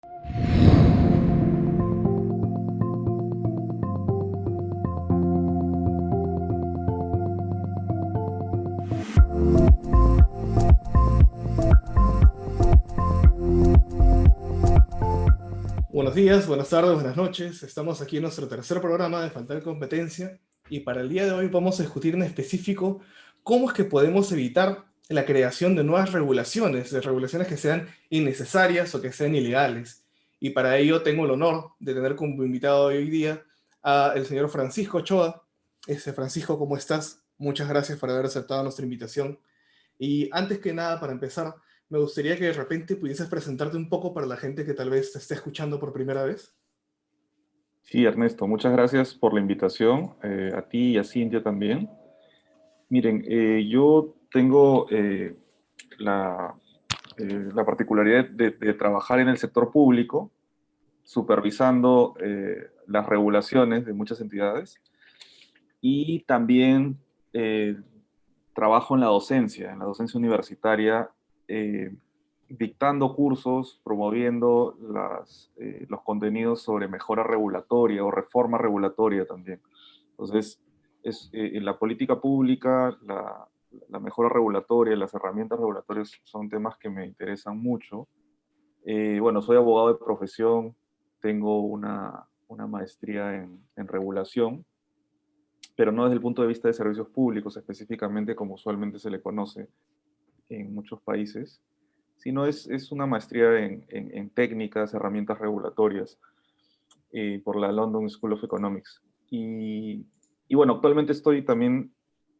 Buenos días, buenas tardes, buenas noches. Estamos aquí en nuestro tercer programa de Faltar Competencia y para el día de hoy vamos a discutir en específico cómo es que podemos evitar la creación de nuevas regulaciones, de regulaciones que sean innecesarias o que sean ilegales. Y para ello tengo el honor de tener como invitado hoy día al señor Francisco Ochoa. Francisco, ¿cómo estás? Muchas gracias por haber aceptado nuestra invitación. Y antes que nada, para empezar, me gustaría que de repente pudieses presentarte un poco para la gente que tal vez te esté escuchando por primera vez. Sí, Ernesto, muchas gracias por la invitación, a ti y a Cintia también. Miren, yo tengo la, la particularidad de trabajar en el sector público, supervisando las regulaciones de muchas entidades y también eh, trabajo en la docencia universitaria, eh, dictando cursos, promoviendo los contenidos sobre mejora regulatoria o reforma regulatoria también. Entonces, en la política pública, la mejora regulatoria, las herramientas regulatorias son temas que me interesan mucho. Bueno, soy abogado de profesión, tengo una maestría en regulación, pero no desde el punto de vista de servicios públicos específicamente, como usualmente se le conoce en muchos países, sino es una maestría en técnicas, herramientas regulatorias por la London School of Economics. Y bueno, actualmente estoy también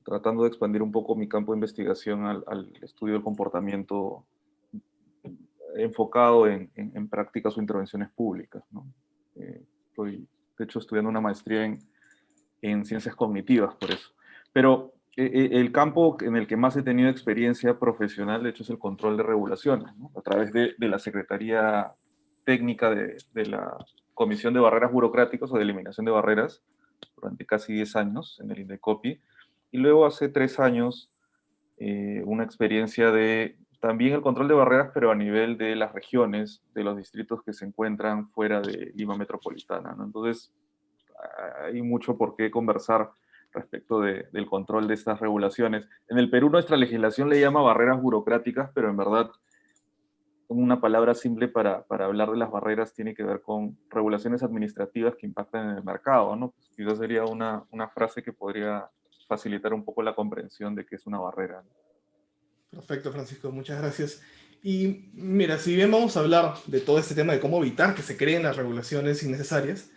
tratando de expandir un poco mi campo de investigación al estudio del comportamiento enfocado en prácticas o intervenciones públicas, ¿no? Estoy, de hecho, estudiando una maestría en ciencias cognitivas, por eso. Pero el campo en el que más he tenido experiencia profesional, de hecho, es el control de regulaciones, ¿no? A través de la Secretaría Técnica de la Comisión de Barreras Burocráticas o de Eliminación de Barreras, durante casi 10 años en el INDECOPI, y luego hace 3 años una experiencia de también el control de barreras, pero a nivel de las regiones, de los distritos que se encuentran fuera de Lima Metropolitana, ¿no? Entonces, hay mucho por qué conversar respecto del control de estas regulaciones. En el Perú nuestra legislación le llama barreras burocráticas, pero en verdad una palabra simple para hablar de las barreras tiene que ver con regulaciones administrativas que impactan en el mercado, ¿no? Pues quizás sería una frase que podría facilitar un poco la comprensión de qué es una barrera, ¿no? Perfecto, Francisco, muchas gracias. Y mira, si bien vamos a hablar de todo este tema de cómo evitar que se creen las regulaciones innecesarias,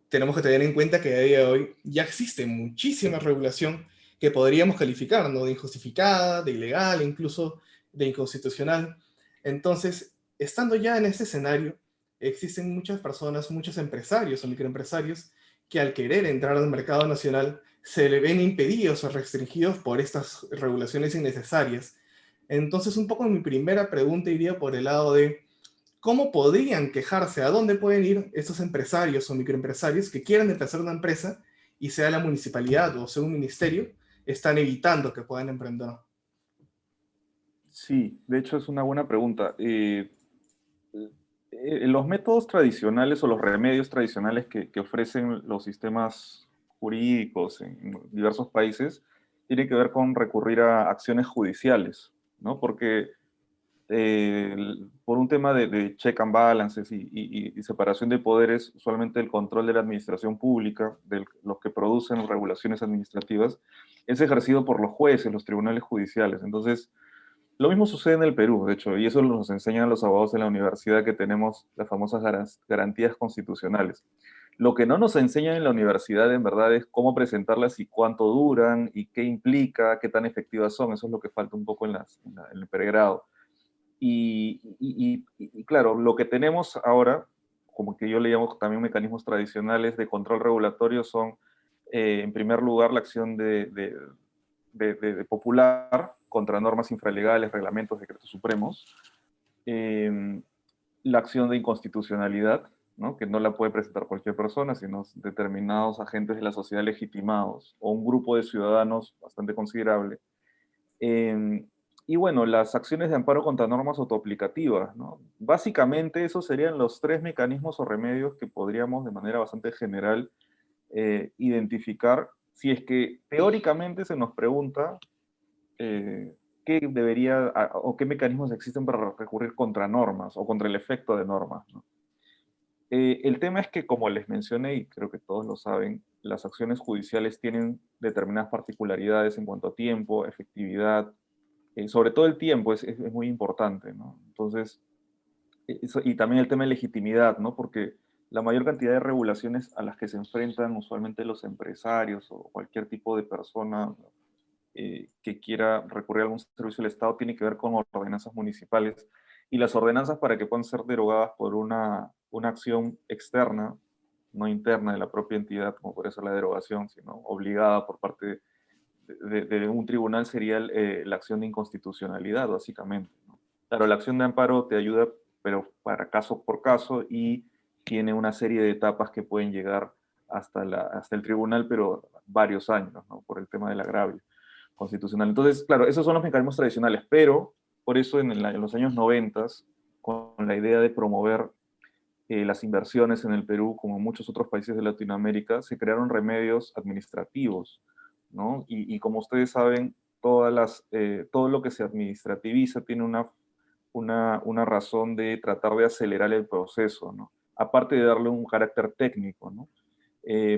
tenemos que tener en cuenta que a día de hoy ya existe muchísima regulación que podríamos calificar, ¿no? De injustificada, de ilegal, incluso de inconstitucional. Entonces, estando ya en este escenario, existen muchas personas, muchos empresarios o microempresarios que al querer entrar al mercado nacional se le ven impedidos o restringidos por estas regulaciones innecesarias. Entonces, un poco mi primera pregunta iría por el lado de cómo podrían quejarse, a dónde pueden ir estos empresarios o microempresarios que quieran empezar una empresa y sea la municipalidad o sea un ministerio, están evitando que puedan emprender. Sí, de hecho es una buena pregunta. Los métodos tradicionales o los remedios tradicionales que ofrecen los sistemas jurídicos en diversos países tienen que ver con recurrir a acciones judiciales, ¿no? Porque por un tema de check and balances y separación de poderes, usualmente el control de la administración pública, de los que producen regulaciones administrativas, es ejercido por los jueces, los tribunales judiciales. Entonces, lo mismo sucede en el Perú, de hecho, y eso nos enseñan los abogados en la universidad, que tenemos las famosas garantías constitucionales. Lo que no nos enseñan en la universidad en verdad es cómo presentarlas y cuánto duran y qué implica, qué tan efectivas son. Eso es lo que falta un poco en el pregrado. Y claro, lo que tenemos ahora, como que yo le llamo también mecanismos tradicionales de control regulatorio, son, en primer lugar, la acción de popular contra normas infralegales, reglamentos, decretos supremos, eh, la acción de inconstitucionalidad, ¿no? Que no la puede presentar cualquier persona, sino determinados agentes de la sociedad legitimados o un grupo de ciudadanos bastante considerable. Y bueno, las acciones de amparo contra normas autoaplicativas, ¿no? Básicamente esos serían los tres mecanismos o remedios que podríamos de manera bastante general identificar si es que teóricamente se nos pregunta qué debería o qué mecanismos existen para recurrir contra normas o contra el efecto de normas, ¿no? El tema es que, como les mencioné, y creo que todos lo saben, las acciones judiciales tienen determinadas particularidades en cuanto a tiempo, efectividad, sobre todo el tiempo es muy importante, ¿no? Entonces, y también el tema de legitimidad, ¿no? Porque la mayor cantidad de regulaciones a las que se enfrentan usualmente los empresarios o cualquier tipo de persona que quiera recurrir a algún servicio del Estado tiene que ver con ordenanzas municipales. Y las ordenanzas, para que puedan ser derogadas por una acción externa, no interna de la propia entidad, como puede ser la derogación, sino obligada por parte de un tribunal, sería la acción de inconstitucionalidad, básicamente, ¿no? Claro, la acción de amparo te ayuda, pero para caso por caso, y tiene una serie de etapas que pueden llegar hasta el tribunal, pero varios años, ¿no? Por el tema del agravio constitucional. Entonces, claro, esos son los mecanismos tradicionales, pero por eso en los años 90, con la idea de promover las inversiones en el Perú, como en muchos otros países de Latinoamérica, se crearon remedios administrativos, ¿no? Y como ustedes saben, todo lo que se administrativiza tiene una razón de tratar de acelerar el proceso, ¿no? Aparte de darle un carácter técnico, ¿no?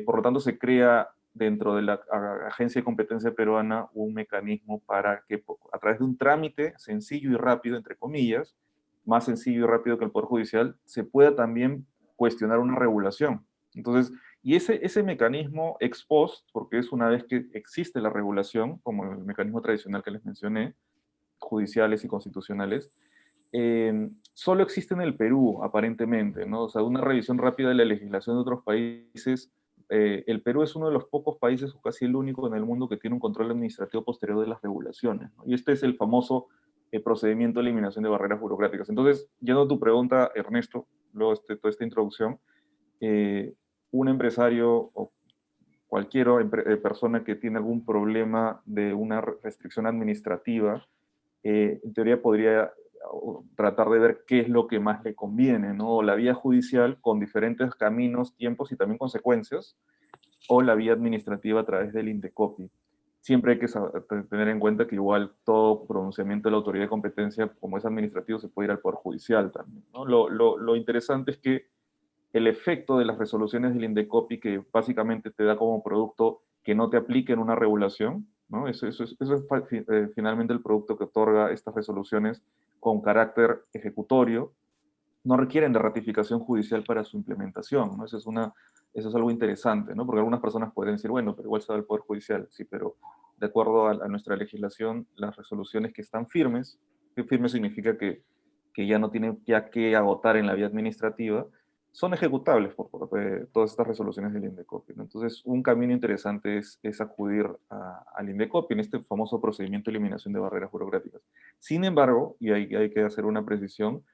Por lo tanto, se crea dentro de la Agencia de Competencia Peruana un mecanismo para que a través de un trámite sencillo y rápido, entre comillas, más sencillo y rápido que el Poder Judicial, se pueda también cuestionar una regulación. Entonces, y ese mecanismo ex post, porque es una vez que existe la regulación, como el mecanismo tradicional que les mencioné, judiciales y constitucionales, solo existe en el Perú, aparentemente, ¿no? O sea, una revisión rápida de la legislación de otros países. El Perú es uno de los pocos países, o casi el único en el mundo, que tiene un control administrativo posterior de las regulaciones, ¿no? Y este es el famoso procedimiento de eliminación de barreras burocráticas. Entonces, yendo a tu pregunta, Ernesto, luego toda esta introducción, eh, un empresario o cualquier persona que tiene algún problema de una restricción administrativa, en teoría podría tratar de ver qué es lo que más le conviene, ¿no? La vía judicial con diferentes caminos, tiempos y también consecuencias, o la vía administrativa a través del Indecopi. Siempre hay que tener en cuenta que igual todo pronunciamiento de la autoridad de competencia, como es administrativo, se puede ir al Poder Judicial también, ¿no? Lo interesante es que el efecto de las resoluciones del Indecopi, que básicamente te da como producto que no te apliquen una regulación, ¿no? Eso es finalmente el producto que otorga estas resoluciones con carácter ejecutorio, no requieren de ratificación judicial para su implementación, ¿no? Eso es algo interesante, ¿no? Porque algunas personas podrían decir, bueno, pero igual se da el Poder Judicial, sí, pero de acuerdo a nuestra legislación, las resoluciones que están firmes, que firme significa que ya no tienen ya que agotar en la vía administrativa, son ejecutables por todas estas resoluciones del Indecopi, ¿no? Entonces, un camino interesante es acudir al Indecopi en este famoso procedimiento de eliminación de barreras burocráticas. Sin embargo, y hay que hacer una precisión,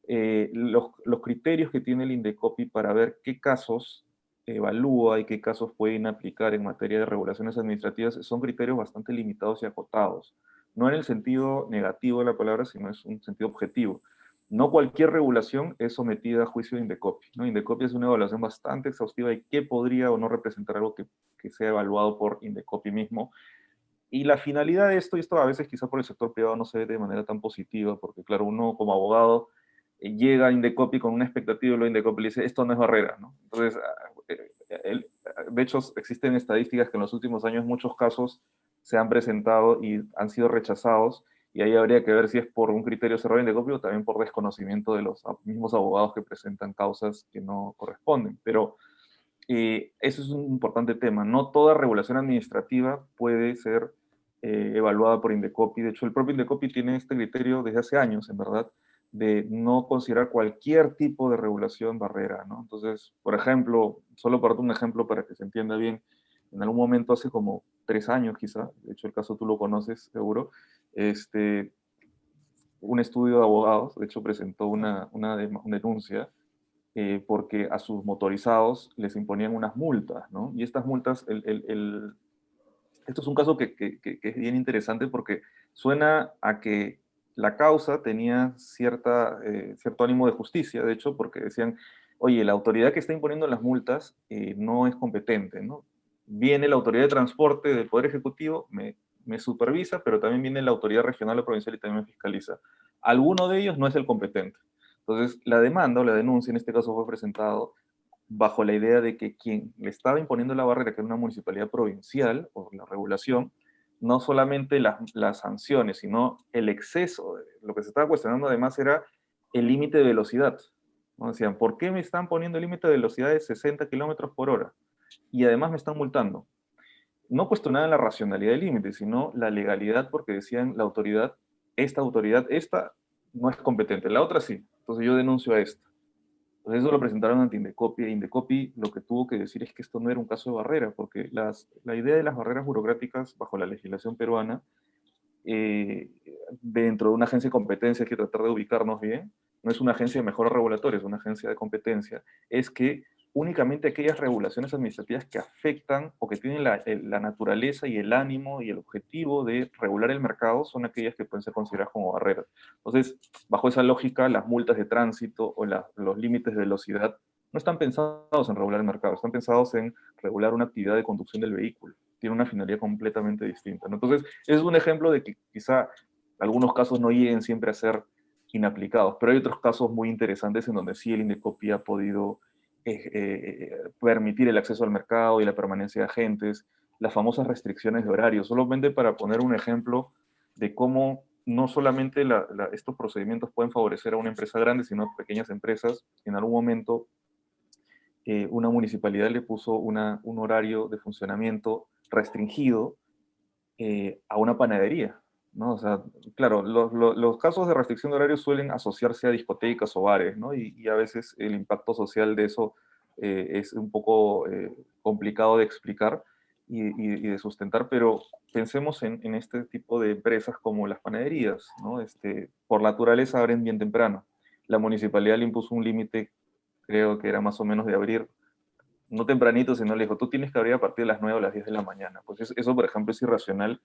los criterios que tiene el Indecopi para ver qué casos evalúa y qué casos pueden aplicar en materia de regulaciones administrativas son criterios bastante limitados y acotados. No en el sentido negativo de la palabra, sino es un sentido objetivo. No cualquier regulación es sometida a juicio de Indecopi, ¿no? Indecopi es una evaluación bastante exhaustiva de qué podría o no representar algo que sea evaluado por Indecopi mismo. Y la finalidad de esto, y esto a veces quizá por el sector privado no se ve de manera tan positiva, porque claro, uno como abogado llega a Indecopi con una expectativa y luego Indecopi le dice, esto no es barrera, ¿no? Entonces, de hecho, existen estadísticas que en los últimos años muchos casos se han presentado y han sido rechazados, y ahí habría que ver si es por un criterio cerrado de Indecopi o también por desconocimiento de los mismos abogados que presentan causas que no corresponden. Pero eso es un importante tema. No toda regulación administrativa puede ser evaluada por Indecopi. De hecho, el propio Indecopi tiene este criterio desde hace años, en verdad, de no considerar cualquier tipo de regulación barrera, ¿no? Entonces, por ejemplo, solo para dar un ejemplo para que se entienda bien, en algún momento hace como 3 años quizá, de hecho el caso tú lo conoces seguro, este, un estudio de abogados, de hecho presentó una denuncia porque a sus motorizados les imponían unas multas, ¿no? Y estas multas, esto es un caso que es bien interesante porque Suena a que la causa tenía cierto ánimo de justicia, de hecho, porque decían, oye, la autoridad que está imponiendo las multas no es competente, ¿no? Viene la autoridad de transporte del Poder Ejecutivo, me supervisa, pero también viene la autoridad regional o provincial y también me fiscaliza. Alguno de ellos no es el competente. Entonces, la demanda o la denuncia en este caso fue presentado bajo la idea de que quien le estaba imponiendo la barrera, que era una municipalidad provincial, o la regulación, no solamente las sanciones, sino el exceso. Lo que se estaba cuestionando además era el límite de velocidad, ¿no? Decían, ¿por qué me están poniendo el límite de velocidad de 60 kilómetros por hora? Y además me están multando. No cuestionaban la racionalidad del límite, sino la legalidad, porque decían la autoridad, esta no es competente, la otra sí. Entonces yo denuncio a esta. Entonces eso lo presentaron ante Indecopi, e Indecopi lo que tuvo que decir es que esto no era un caso de barrera, porque la idea de las barreras burocráticas bajo la legislación peruana, eh, dentro de una agencia de competencia, hay que tratar de ubicarnos bien, no es una agencia de mejora regulatoria, es una agencia de competencia, es que únicamente aquellas regulaciones administrativas que afectan o que tienen la naturaleza y el ánimo y el objetivo de regular el mercado son aquellas que pueden ser consideradas como barreras. Entonces, bajo esa lógica, las multas de tránsito o los límites de velocidad no están pensados en regular el mercado, están pensados en regular una actividad de conducción del vehículo. Tiene una finalidad completamente distinta, ¿no? Entonces, es un ejemplo de que quizá algunos casos no lleguen siempre a ser inaplicados, pero hay otros casos muy interesantes en donde sí el Indecopi ha podido permitir el acceso al mercado y la permanencia de agentes, las famosas restricciones de horario, solamente para poner un ejemplo de cómo no solamente estos procedimientos pueden favorecer a una empresa grande, sino a pequeñas empresas. En algún momento una municipalidad le puso un horario de funcionamiento restringido a una panadería, ¿no? O sea, claro, los casos de restricción de horario suelen asociarse a discotecas o bares, ¿no? Y a veces el impacto social de eso es un poco complicado de explicar y de sustentar, pero pensemos en este tipo de empresas como las panaderías, ¿no? Por naturaleza abren bien temprano. La municipalidad le impuso un límite, creo que era más o menos de abrir no tempranito, sino le dijo, tú tienes que abrir a partir de las 9 o las 10 de la mañana. Pues eso, por ejemplo, es irracional.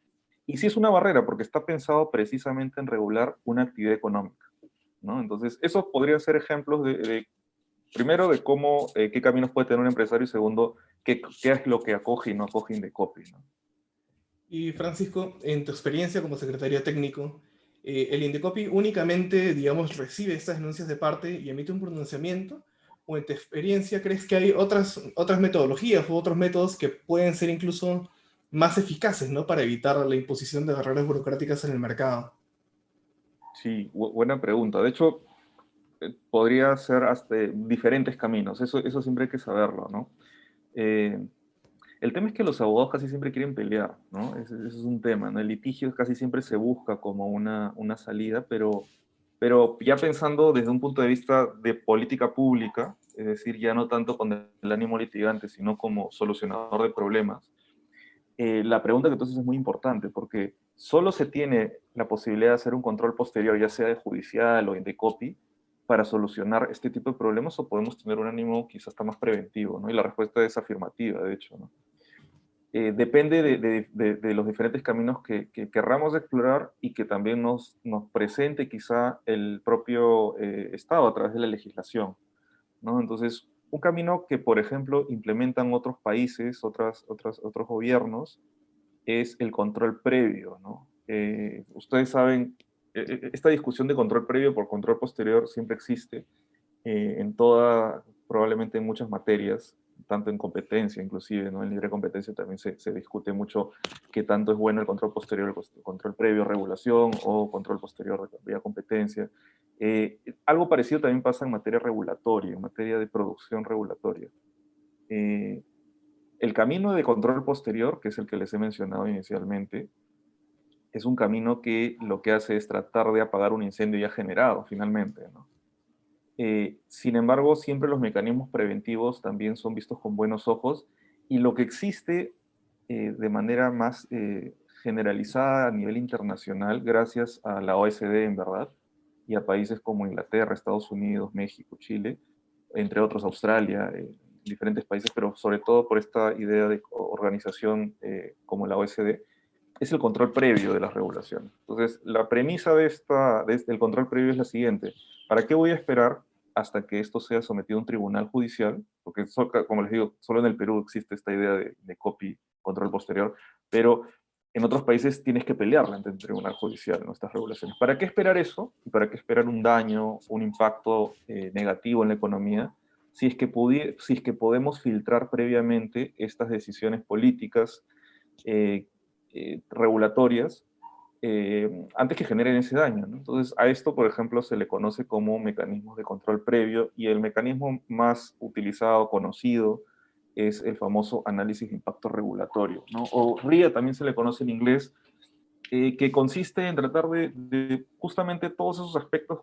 Y sí es una barrera, porque está pensado precisamente en regular una actividad económica, ¿no? Entonces, esos podrían ser ejemplos primero, de cómo, qué caminos puede tener un empresario, y segundo, qué es lo que acoge y no acoge Indecopi, ¿no? Y Francisco, en tu experiencia como secretario técnico, ¿el Indecopi únicamente, digamos, recibe estas denuncias de parte y emite un pronunciamiento? ¿O en tu experiencia crees que hay otras metodologías u otros métodos que pueden ser incluso más eficaces, ¿no? Para evitar la imposición de barreras burocráticas en el mercado? Sí, buena pregunta. De hecho, podría ser hasta diferentes caminos. Eso siempre hay que saberlo, ¿no? Eh, El tema es que los abogados casi siempre quieren pelear, ¿no? Ese es un tema, ¿no? El litigio casi siempre se busca como una salida, pero ya pensando desde un punto de vista de política pública, es decir, ya no tanto con el ánimo litigante, sino como solucionador de problemas, la pregunta que entonces es muy importante, porque solo se tiene la posibilidad de hacer un control posterior, ya sea de judicial o de copy, para solucionar este tipo de problemas, o podemos tener un ánimo quizás hasta más preventivo, ¿no? Y la respuesta es afirmativa, de hecho, ¿no? Depende de los diferentes caminos que querramos explorar y que también nos presente quizá el propio Estado a través de la legislación, ¿no? Entonces, un camino que, por ejemplo, implementan otros países, otros gobiernos, es el control previo, ¿no? Ustedes saben, esta discusión de control previo por control posterior siempre existe probablemente en muchas materias, tanto en competencia inclusive, ¿no? En libre competencia también se discute mucho qué tanto es bueno el control posterior, el control previo, regulación, o control posterior vía competencia. Algo parecido también pasa en materia regulatoria, en materia de producción regulatoria. Eh, el camino de control posterior, que es el que les he mencionado inicialmente, es un camino que lo que hace es tratar de apagar un incendio ya generado, finalmente, ¿no? Sin embargo, siempre los mecanismos preventivos también son vistos con buenos ojos, y lo que existe de manera más generalizada a nivel internacional, gracias a la OSD en verdad, y a países como Inglaterra, Estados Unidos, México, Chile, entre otros Australia, diferentes países, pero sobre todo por esta idea de organización como la OSD, es el control previo de las regulaciones. Entonces, la premisa del control previo es la siguiente. ¿Para qué voy a esperar hasta que esto sea sometido a un tribunal judicial? Porque, como les digo, solo en el Perú existe esta idea de copy, control posterior, pero en otros países tienes que pelearla ante el tribunal judicial, ¿no? Estas regulaciones. ¿Para qué esperar eso? ¿Y para qué esperar un daño, un impacto negativo en la economía? Si es que podemos filtrar previamente estas decisiones políticas eh, regulatorias antes que generen ese daño, ¿no? Entonces, a esto, por ejemplo, se le conoce como mecanismos de control previo y el mecanismo más utilizado, conocido, es el famoso análisis de impacto regulatorio, ¿no? O RIA también se le conoce en inglés, que consiste en tratar de justamente todos esos aspectos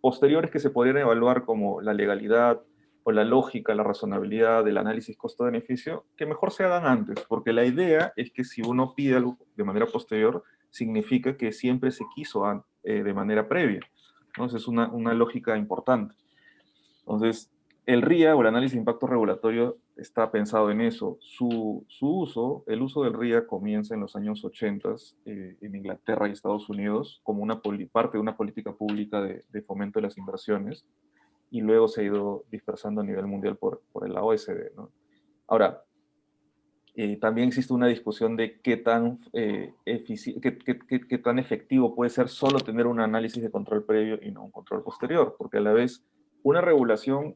posteriores que se podrían evaluar como la legalidad o la lógica, la razonabilidad del análisis costo-beneficio, que mejor se hagan antes, porque la idea es que si uno pide algo de manera posterior, significa que siempre se quiso de manera previa. Entonces es una lógica importante. Entonces, el RIA o el análisis de impacto regulatorio está pensado en eso. El uso del RIA comienza en los años 80 en Inglaterra y Estados Unidos como parte de una política pública de fomento de las inversiones y luego se ha ido dispersando a nivel mundial por la OECD, ¿no? Ahora, también existe una discusión de qué tan efectivo puede ser solo tener un análisis de control previo y no un control posterior, porque a la vez una regulación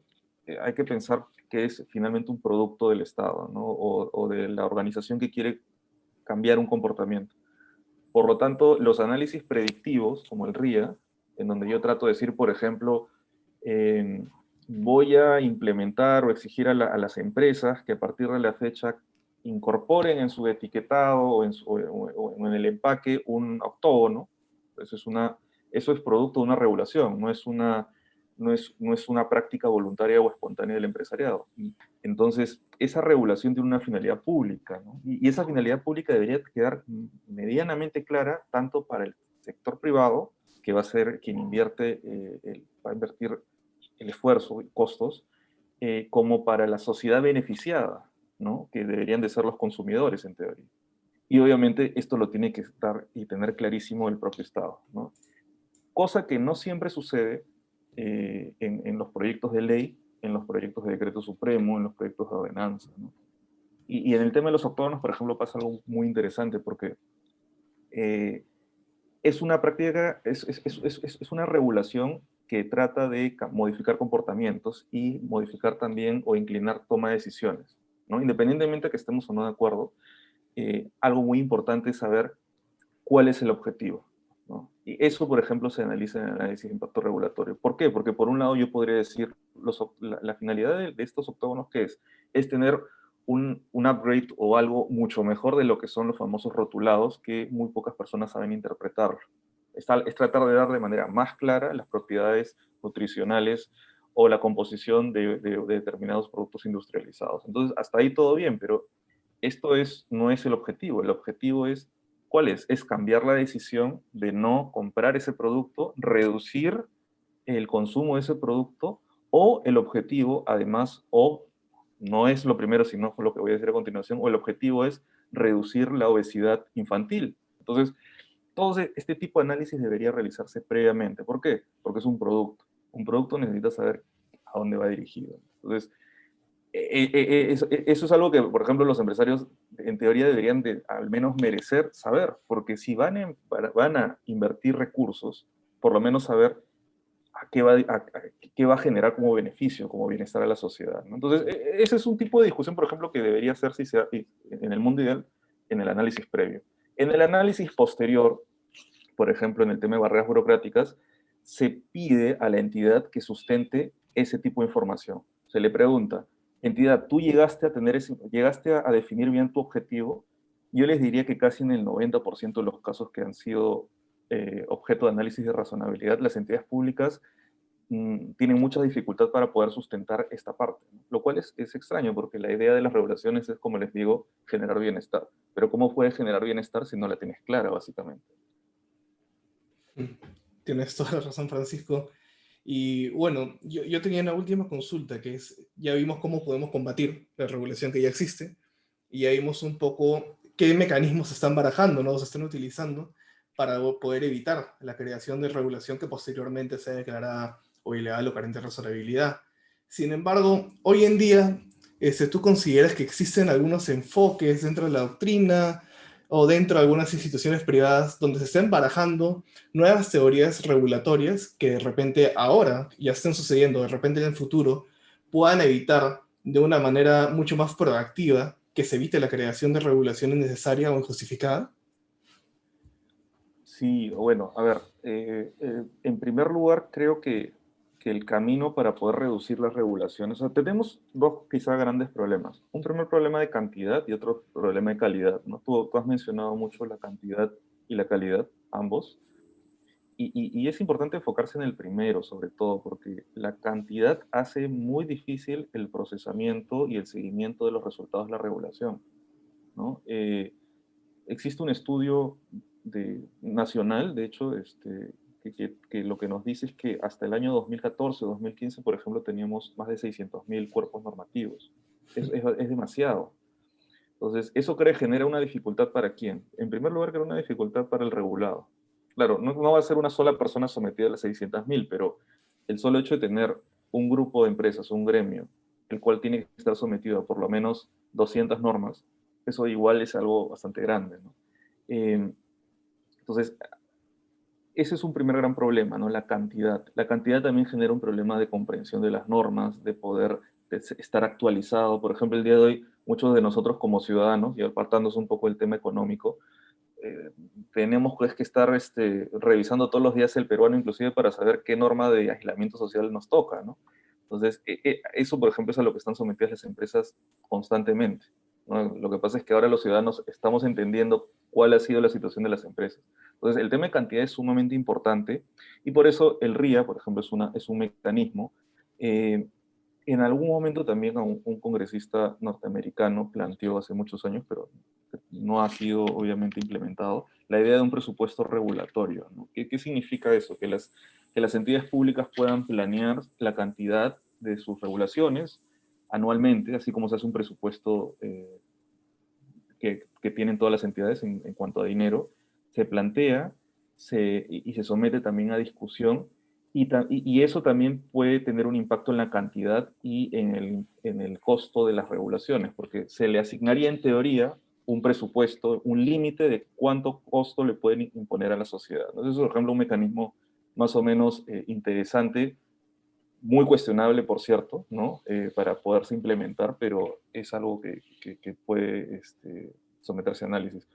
hay que pensar que es finalmente un producto del Estado, ¿no? O de la organización que quiere cambiar un comportamiento. Por lo tanto, los análisis predictivos, como el RIA, en donde yo trato de decir, por ejemplo, eh, voy a implementar o exigir a las empresas que a partir de la fecha incorporen en su etiquetado o en el empaque un octógono. Eso es producto de una regulación, no es una práctica voluntaria o espontánea del empresariado. Entonces, esa regulación tiene una finalidad pública, ¿no? Y esa finalidad pública debería quedar medianamente clara tanto para el sector privado, que va a ser quien va a invertir el esfuerzo y costos, como para la sociedad beneficiada, ¿no? Que deberían de ser los consumidores en teoría. Y obviamente esto lo tiene que estar y tener clarísimo el propio Estado, ¿no? Cosa que no siempre sucede en los proyectos de ley, en los proyectos de decreto supremo, en los proyectos de ordenanza, ¿no? Y en el tema de los octógonos, por ejemplo, pasa algo muy interesante porque eh, es una práctica, es una regulación que trata de modificar comportamientos y modificar también o inclinar toma de decisiones, ¿no? Independientemente de que estemos o no de acuerdo, algo muy importante es saber cuál es el objetivo, ¿no? Y eso, por ejemplo, se analiza en el análisis de impacto regulatorio. ¿Por qué? Porque por un lado yo podría decir, la finalidad de estos octógonos, ¿qué es? Es tener un upgrade o algo mucho mejor de lo que son los famosos rotulados que muy pocas personas saben interpretar. Es tratar de dar de manera más clara las propiedades nutricionales o la composición de determinados productos industrializados. Entonces, hasta ahí todo bien, pero no es el objetivo. El objetivo es, ¿cuál es? Es cambiar la decisión de no comprar ese producto, reducir el consumo de ese producto, o el objetivo, además, o no es lo primero, sino lo que voy a decir a continuación, o el objetivo es reducir la obesidad infantil. Entonces, todo este tipo de análisis debería realizarse previamente. ¿Por qué? Porque es un producto. Un producto necesita saber a dónde va dirigido. Entonces, eso es algo que, por ejemplo, los empresarios en teoría deberían de al menos merecer saber, porque si van a invertir recursos, por lo menos saber qué va a generar como beneficio, como bienestar a la sociedad, ¿no? Entonces, ese es un tipo de discusión, por ejemplo, que debería hacerse en el mundo ideal, en el análisis previo. En el análisis posterior, por ejemplo, en el tema de barreras burocráticas, se pide a la entidad que sustente ese tipo de información. Se le pregunta, entidad, ¿tú llegaste a definir bien tu objetivo? Yo les diría que casi en el 90% de los casos que han sido objeto de análisis de razonabilidad, las entidades públicas tienen mucha dificultad para poder sustentar esta parte, ¿no? Lo cual es extraño porque la idea de las regulaciones es, como les digo, generar bienestar. Pero ¿cómo puedes generar bienestar si no la tienes clara, básicamente? Tienes toda la razón, Francisco. Y bueno, yo tenía una última consulta, ya vimos cómo podemos combatir la regulación que ya existe, y ya vimos un poco qué mecanismos se están barajando, ¿no? Se están utilizando para poder evitar la creación de regulación que posteriormente sea declarada o ilegal o carente de razonabilidad. Sin embargo, hoy en día, ¿tú consideras que existen algunos enfoques dentro de la doctrina o dentro de algunas instituciones privadas donde se estén barajando nuevas teorías regulatorias que de repente ahora ya estén sucediendo, de repente en el futuro, puedan evitar de una manera mucho más proactiva que se evite la creación de regulación innecesaria o injustificada? Sí, bueno, a ver, en primer lugar, creo que el camino para poder reducir las regulaciones, o sea, tenemos dos quizá grandes problemas. Un primer problema de cantidad y otro problema de calidad, ¿no? Tú has mencionado mucho la cantidad y la calidad, ambos, y es importante enfocarse en el primero, sobre todo, porque la cantidad hace muy difícil el procesamiento y el seguimiento de los resultados de la regulación, ¿no? Existe un estudio nacional, de hecho, que lo que nos dice es que hasta el año 2014-2015, por ejemplo, teníamos más de 600.000 cuerpos normativos. Es demasiado. Entonces, eso genera una dificultad para quién. En primer lugar, crea una dificultad para el regulado. Claro, no va a ser una sola persona sometida a las 600.000, pero el solo hecho de tener un grupo de empresas, un gremio, el cual tiene que estar sometido a por lo menos 200 normas, eso igual es algo bastante grande, ¿no? Entonces, ese es un primer gran problema, ¿no? La cantidad. La cantidad también genera un problema de comprensión de las normas, de poder estar actualizado. Por ejemplo, el día de hoy, muchos de nosotros como ciudadanos, y apartándose un poco del tema económico, eh, tenemos pues, que estar revisando todos los días el peruano, inclusive para saber qué norma de aislamiento social nos toca, ¿no? Entonces, eso, por ejemplo, es a lo que están sometidas las empresas constantemente, ¿no? Lo que pasa es que ahora los ciudadanos estamos entendiendo cuál ha sido la situación de las empresas. Entonces, el tema de cantidad es sumamente importante y por eso el RIA, por ejemplo, es un mecanismo. eh, en algún momento también un congresista norteamericano planteó hace muchos años, pero no ha sido obviamente implementado, la idea de un presupuesto regulatorio, ¿no? ¿Qué significa eso? Que las entidades públicas puedan planear la cantidad de sus regulaciones anualmente, así como se hace un presupuesto que tienen todas las entidades en cuanto a dinero, se plantea y se somete también a discusión y eso también puede tener un impacto en la cantidad y en el costo de las regulaciones, porque se le asignaría en teoría un presupuesto, un límite de cuánto costo le pueden imponer a la sociedad. Entonces, por ejemplo, un mecanismo más o menos interesante, muy cuestionable, por cierto, ¿no? Para poderse implementar, pero es algo que puede someterse a análisis.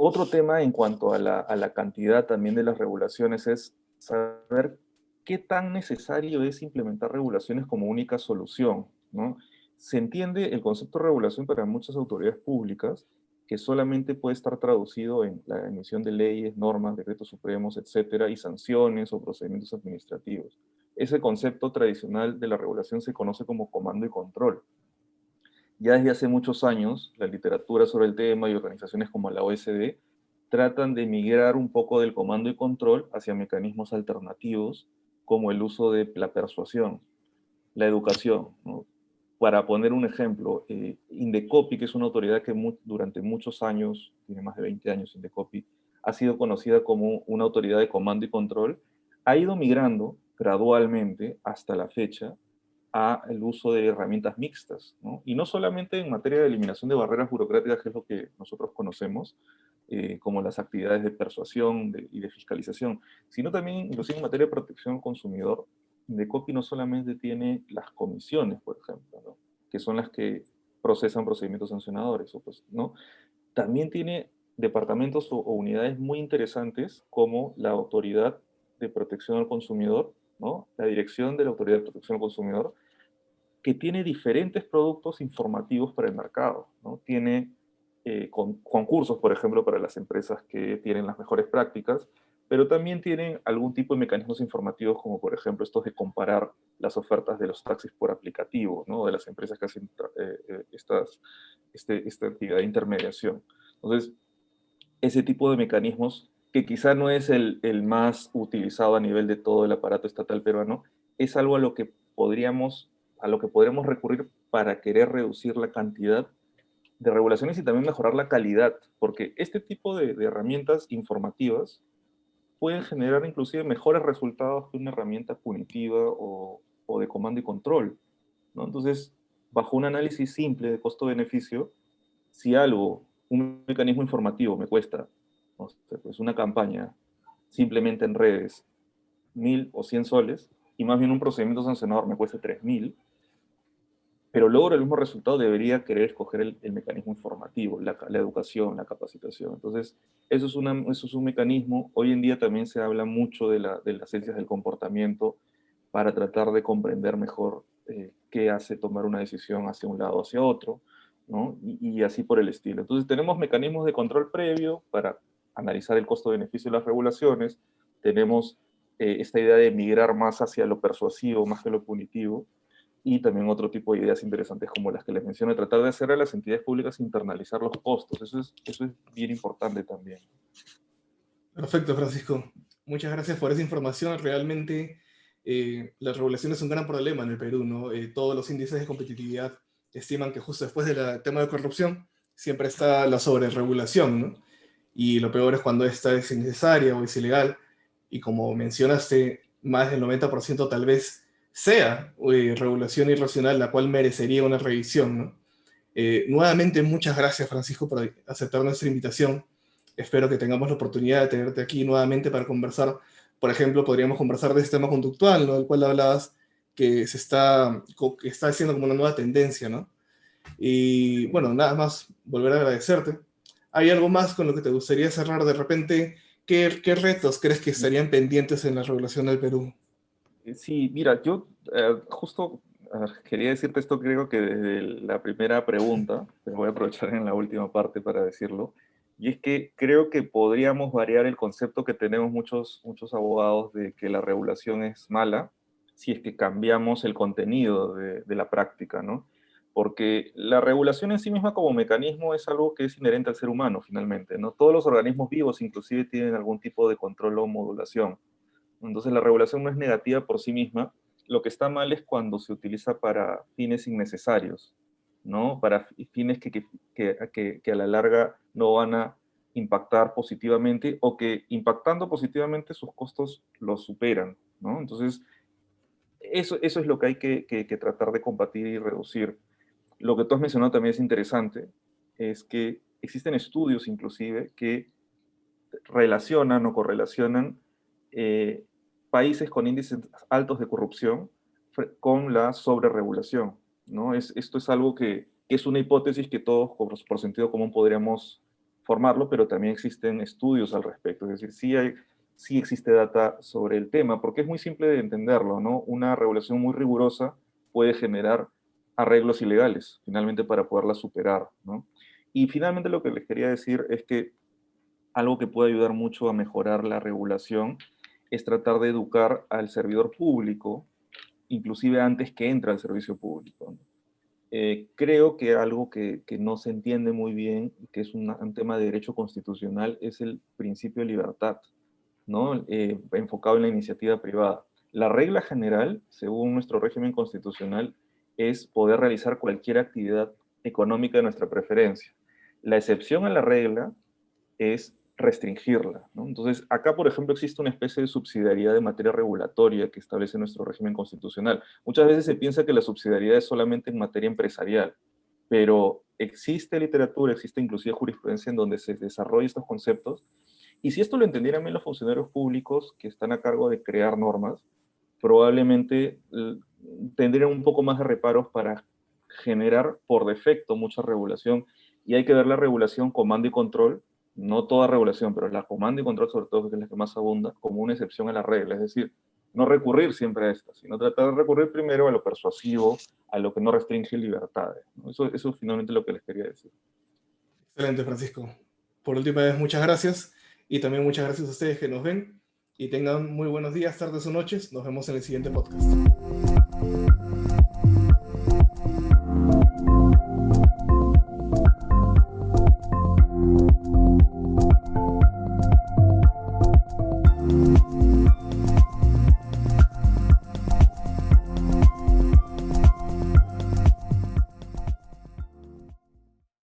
Otro tema en cuanto a la cantidad también de las regulaciones es saber qué tan necesario es implementar regulaciones como única solución, ¿no? Se entiende el concepto de regulación para muchas autoridades públicas que solamente puede estar traducido en la emisión de leyes, normas, decretos supremos, etcétera, y sanciones o procedimientos administrativos. Ese concepto tradicional de la regulación se conoce como comando y control. Ya desde hace muchos años, la literatura sobre el tema y organizaciones como la OSD tratan de migrar un poco del comando y control hacia mecanismos alternativos, como el uso de la persuasión, la educación, ¿no? Para poner un ejemplo, Indecopi, que es una autoridad que durante muchos años, tiene más de 20 años Indecopi, ha sido conocida como una autoridad de comando y control, ha ido migrando gradualmente hasta la fecha al uso de herramientas mixtas, ¿no? Y no solamente en materia de eliminación de barreras burocráticas, que es lo que nosotros conocemos, como las actividades de persuasión y de fiscalización, sino también, inclusive en materia de protección al consumidor, Indecopi no solamente tiene las comisiones, por ejemplo, ¿no? Que son las que procesan procedimientos sancionadores, ¿no? También tiene departamentos o unidades muy interesantes como la Autoridad de Protección al Consumidor, ¿no? La Dirección de la Autoridad de Protección al Consumidor, que tiene diferentes productos informativos para el mercado, ¿no? Tiene concursos, por ejemplo, para las empresas que tienen las mejores prácticas, pero también tienen algún tipo de mecanismos informativos, como por ejemplo estos de comparar las ofertas de los taxis por aplicativo, ¿no? De las empresas que hacen esta actividad de intermediación. Entonces, ese tipo de mecanismos, que quizá no es el más utilizado a nivel de todo el aparato estatal peruano, es algo a lo que podríamos recurrir para querer reducir la cantidad de regulaciones y también mejorar la calidad, porque este tipo de herramientas informativas pueden generar inclusive mejores resultados que una herramienta punitiva o de comando y control, ¿no? Entonces, bajo un análisis simple de costo-beneficio, si algo, un mecanismo informativo me cuesta, no sé, pues una campaña simplemente en redes, 1.000 o 100 soles, y más bien un procedimiento sancionador me cuesta 3.000, pero logro el mismo resultado, debería querer escoger el mecanismo informativo, la educación, la capacitación. Entonces, eso es un mecanismo. Hoy en día también se habla mucho de las ciencias del comportamiento para tratar de comprender mejor qué hace tomar una decisión hacia un lado o hacia otro, ¿no? Y así por el estilo. Entonces, tenemos mecanismos de control previo para analizar el costo-beneficio de las regulaciones. Tenemos esta idea de migrar más hacia lo persuasivo, más que lo punitivo, y también otro tipo de ideas interesantes como las que les mencioné, tratar de hacer a las entidades públicas internalizar los costos. Eso es bien importante también. Perfecto, Francisco. Muchas gracias por esa información. Realmente la regulación es un gran problema en el Perú, ¿no? Todos los índices de competitividad estiman que justo después del tema de corrupción siempre está la sobreregulación, ¿no? Y lo peor es cuando esta es innecesaria o es ilegal. Y como mencionaste, más del 90% tal vez sea regulación irracional, la cual merecería una revisión, ¿no? Nuevamente, muchas gracias, Francisco, por aceptar nuestra invitación. Espero que tengamos la oportunidad de tenerte aquí nuevamente para conversar. Por ejemplo, podríamos conversar de este tema conductual, ¿no? Del cual hablabas, que está haciendo como una nueva tendencia, ¿no? Y bueno, nada más volver a agradecerte. ¿Hay algo más con lo que te gustaría cerrar de repente? ¿Qué retos crees que estarían pendientes en la regulación del Perú? Sí, mira, yo justo quería decirte esto, creo que desde la primera pregunta, pero voy a aprovechar en la última parte para decirlo, y es que creo que podríamos variar el concepto que tenemos muchos abogados de que la regulación es mala si es que cambiamos el contenido de la práctica, ¿no? Porque la regulación en sí misma como mecanismo es algo que es inherente al ser humano, finalmente, ¿no? Todos los organismos vivos inclusive tienen algún tipo de control o modulación. Entonces la regulación no es negativa por sí misma. Lo que está mal es cuando se utiliza para fines innecesarios, ¿no? Para fines que a la larga no van a impactar positivamente o que impactando positivamente sus costos los superan, ¿no? Entonces, eso es lo que hay que tratar de combatir y reducir. Lo que tú has mencionado también es interesante, es que existen estudios inclusive que relacionan o correlacionan eh, países con índices altos de corrupción con la sobreregulación, ¿no? Esto es algo que es una hipótesis que todos por sentido común podríamos formarlo, pero también existen estudios al respecto. Es decir, sí existe data sobre el tema, porque es muy simple de entenderlo, ¿no? Una regulación muy rigurosa puede generar arreglos ilegales, finalmente para poderla superar, ¿no? Y finalmente lo que les quería decir es que algo que puede ayudar mucho a mejorar la regulación es tratar de educar al servidor público, inclusive antes que entre al servicio público, ¿no? Creo que algo que no se entiende muy bien, que es un tema de derecho constitucional, es el principio de libertad, ¿no? Enfocado en la iniciativa privada. La regla general, según nuestro régimen constitucional, es poder realizar cualquier actividad económica de nuestra preferencia. La excepción a la regla es restringirla, ¿no? Entonces, acá, por ejemplo, existe una especie de subsidiariedad de materia regulatoria que establece nuestro régimen constitucional. Muchas veces se piensa que la subsidiariedad es solamente en materia empresarial, pero existe literatura, existe inclusive jurisprudencia en donde se desarrollan estos conceptos, y si esto lo entendieran bien los funcionarios públicos que están a cargo de crear normas, probablemente tendrían un poco más de reparos para generar por defecto mucha regulación, y hay que ver la regulación comando y control, no toda regulación, pero la comando y control sobre todo, que es la que más abunda, como una excepción a la regla, es decir, no recurrir siempre a esta, sino tratar de recurrir primero a lo persuasivo, a lo que no restringe libertades, ¿no? Eso es finalmente lo que les quería decir. Excelente, Francisco. Por última vez, muchas gracias. Y también muchas gracias a ustedes que nos ven. Y tengan muy buenos días, tardes o noches. Nos vemos en el siguiente podcast.